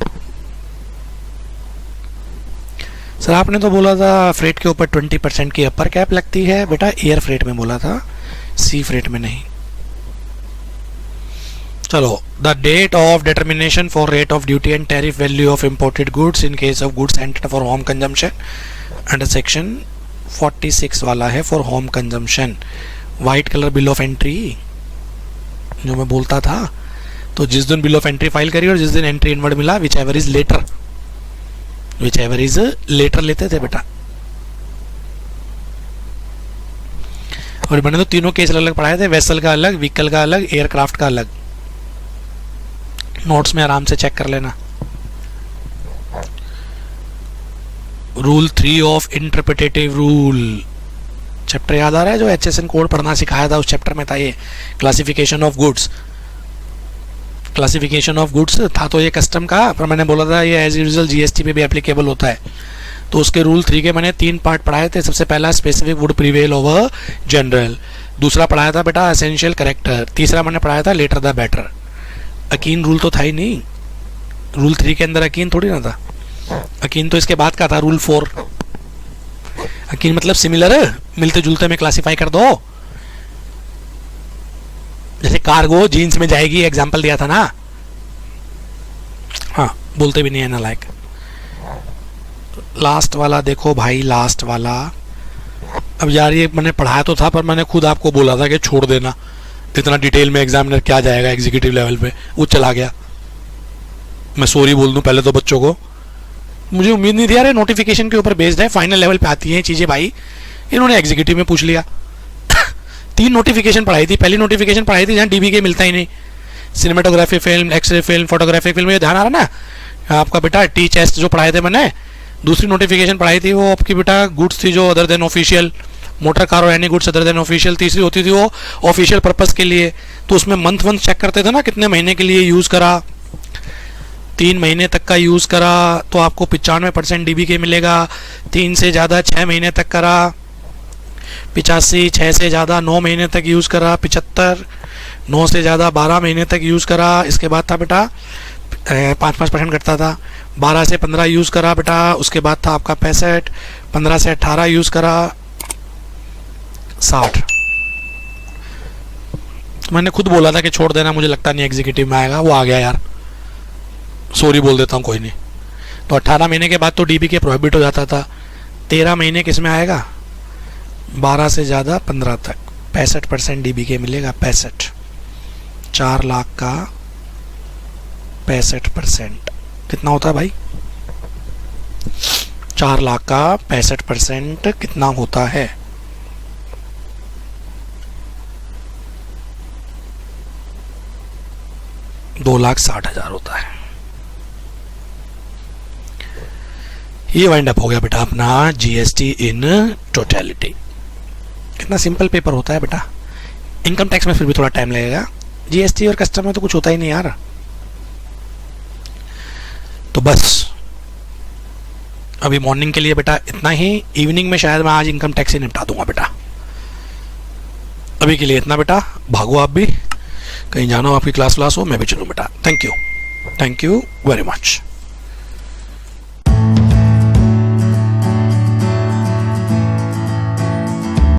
सर आपने तो बोला था फ्रेट के ऊपर 20% की अपर कैप लगती है बेटा, एयर फ्रेट में बोला था, सी फ्रेट में नहीं। चलो, the date of determination for rate of duty and tariff value of imported goods in case of goods entered for home consumption under section 46 वाला है, for home consumption. White colour bill of entry जो मैं बोलता था, तो जिस दिन बिल ऑफ एंट्री फाइल करी और जिस दिन एंट्री इनवर्ड मिला, whichever is later, whichever is later लेते थे बेटा। और मैंने तो तीनों केस अलग अलग पढ़ाए थे, वेसल का अलग, व्हीकल का अलग, एयरक्राफ्ट का अलग। नोट्स में आराम से चेक कर लेना। Rule 3 of interpretative rule, chapter याद आ रहा है जो HSN कोड पढ़ना सिखाया था, उस चैप्टर में था ये classification of goods. Classification of goods था तो ये कस्टम का, पर मैंने बोला था ये एज यूजुअल GST पे भी एप्लीकेबल होता है। तो उसके रूल 3 के मैंने 3 पार्ट पढ़ाए थे। सबसे पहला specific would prevail over general, दूसरा पढ़ाया था बेटा एसेंशियल करेक्टर, तीसरा मैंने पढ़ाया था लेटर द बेटर। अकीन रूल तो था ही नहीं, रूल 3 के अंदर अकीन थोड़ी ना था, अकीन तो इसके बाद का था, रूल 4। अकीन मतलब सिमिलर, मिलते जुलते में क्लासिफाई कर दो। जैसे कार्गो जीन्स में जाएगी, एग्जाम्पल दिया था ना। हाँ, बोलते भी नहीं है ना लाइक। लास्ट वाला देखो भाई, लास्ट वाला। अब यार ये मैंने पढ़ाया तो था, पर मैंने खुद आपको बोला था कि छोड़ देना, इतना डिटेल में एग्जामिनर क्या जाएगा एग्जीक्यूटिव लेवल पे, वो चला गया। मैं सॉरी बोल दूं पहले तो बच्चों को, मुझे उम्मीद नहीं थी यार, नोटिफिकेशन के ऊपर बेस्ड है, फाइनल लेवल पे आती हैं चीज़ें भाई। इन्होंने एग्जीक्यूटिव में पूछ लिया। 3 नोटिफिकेशन पढ़ाई थी। पहली नोटिफिकेशन पढ़ाई थी जहाँ DBK मिलता ही नहीं, cinematography film, x ray film, photographic film, ये ध्यान आ रहा ना आपका बेटा। टी चेस्ट जो पढ़ाए थे मैंने। दूसरी नोटिफिकेशन पढ़ाई थी वो आपकी बेटा गुड्स थी जो other than official, motor car और any goods other than official. तीसरी होती थी वो ऑफिशियल पर्पस के लिए, तो उसमें मंथ चेक करते थे ना, कितने महीने के लिए यूज़ करा। 3 महीने तक का यूज़ करा तो आपको 95% DBK मिलेगा। 3 से ज़्यादा 6 महीने तक करा 85, 6 से ज़्यादा 9 महीने तक यूज़ करा 75, 9 से ज़्यादा 12 महीने तक यूज़ करा। इसके बाद था बेटा 5% घटता था। 12 से 15 यूज़ करा बेटा, उसके बाद था आपका 65, 15 से 18 यूज़ करा 60। मैंने खुद बोला था कि छोड़ देना, मुझे लगता नहीं एग्जीक्यूटिव में आएगा, वो आ गया यार, सॉरी बोल देता हूँ, कोई नहीं। तो 18 महीने के बाद तो DBK प्रोहिबिट हो जाता था। 13 महीने किस में आएगा? 12 से ज़्यादा 15 तक 65% DBK मिलेगा। 65, 4 लाख का 65% कितना होता है भाई? 4 लाख का 65% कितना होता है? $2,60,000 होता है। ये वाइंड अप हो गया बेटा अपना GST इन टोटलिटी। कितना सिंपल पेपर होता है बेटा। इनकम टैक्स में फिर भी थोड़ा टाइम लगेगा, GST और कस्टम में तो कुछ होता ही नहीं यार। तो बस अभी मॉर्निंग के लिए बेटा इतना ही, इवनिंग में शायद मैं आज इनकम टैक्स ही निपटा दूंगा बेटा। अभी के लिए इतना बेटा, भागो आप भी, कहीं जाना हो, आपकी क्लास हो, मैं भी चलूँ बेटा। Thank you very much.